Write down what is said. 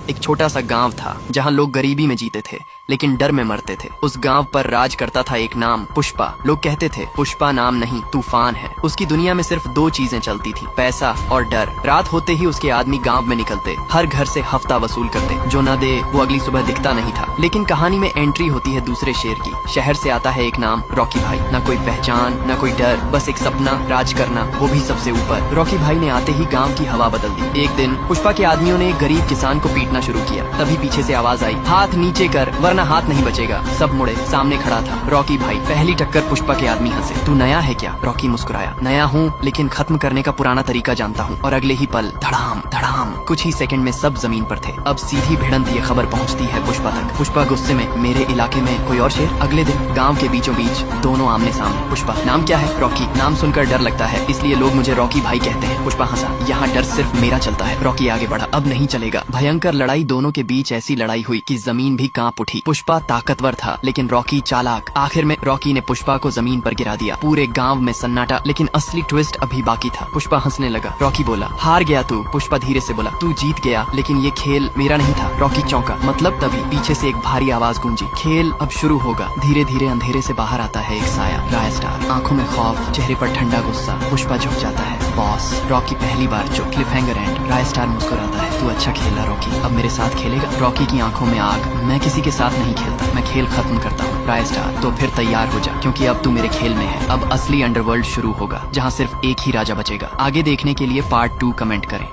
एक छोटा सा गांव था जहां लोग गरीबी में जीते थे लेकिन डर में मरते थे। उस गांव पर राज करता था एक नाम पुष्पा। लोग कहते थे पुष्पा नाम नहीं तूफान है। उसकी दुनिया में सिर्फ दो चीजें चलती थी, पैसा और डर। रात होते ही उसके आदमी गांव में निकलते, हर घर से हफ्ता वसूल करते। जो न दे वो अगली सुबह दिखता नहीं था। लेकिन कहानी में एंट्री होती है दूसरे शेर की। शहर से आता है एक नाम रॉकी भाई। न कोई पहचान न कोई डर, बस एक सपना, राज करना, वो भी सबसे ऊपर। रॉकी भाई ने आते ही गाँव की हवा बदल दी। एक दिन पुष्पा के आदमियों ने एक गरीब किसान को पीटना शुरू किया। तभी पीछे से आवाज आई, हाथ नीचे कर वरना हाथ नहीं बचेगा। सब मुड़े, सामने खड़ा था रॉकी भाई। पहली टक्कर पुष्पा के आदमी हंसे। तू नया है क्या? रॉकी मुस्कुराया। नया हूँ लेकिन खत्म करने का पुराना तरीका जानता हूँ। और अगले ही पल धड़ाम धड़ाम, कुछ ही सेकंड में सब जमीन पर थे। अब सीधी भिड़ंत ये खबर पहुँचती है पुष्पा तक। पुष्पा गुस्से में, मेरे इलाके में कोई और शेर? अगले दिन गाँव के बीचों बीच दोनों आमने सामने। पुष्पा, नाम क्या है? रॉकी। नाम सुनकर डर लगता है इसलिए लोग मुझे रॉकी भाई कहते हैं। पुष्पा हंसा। यहाँ डर सिर्फ मेरा चलता है। रॉकी आगे बढ़ा। अब नहीं चलेगा। भयंकर लड़ाई, दोनों के बीच ऐसी लड़ाई हुई कि जमीन भी कांप उठी। पुष्पा ताकतवर था लेकिन रॉकी चालाक। आखिर में रॉकी ने पुष्पा को जमीन पर गिरा दिया। पूरे गांव में सन्नाटा, लेकिन असली ट्विस्ट अभी बाकी था। पुष्पा हंसने लगा। रॉकी बोला, हार गया तू। पुष्पा धीरे से बोला, तू जीत गया लेकिन ये खेल मेरा नहीं था। रॉकी चौंका। मतलब? तभी पीछे से एक भारी आवाज गूंजी, खेल अब शुरू होगा। धीरे धीरे अंधेरे से बाहर आता है एक साया, राय स्टार। आंखों में खौफ, चेहरे पर ठंडा गुस्सा। पुष्पा झुक जाता है। बॉस। रॉकी पहली बार चुप। क्लिफहैंगर एंड। राय स्टार मुस्कुराता है, तू अच्छा खेला रॉकी, अब मेरे साथ खेलेगा? रॉकी की आंखों में आग। मैं किसी के साथ नहीं खेलता, मैं खेल खत्म करता हूँ। राय स्टार, तो फिर तैयार हो जा क्योंकि अब तू मेरे खेल में है। अब असली अंडरवर्ल्ड शुरू होगा जहाँ सिर्फ एक ही राजा बचेगा। आगे देखने के लिए पार्ट 2 कमेंट करें।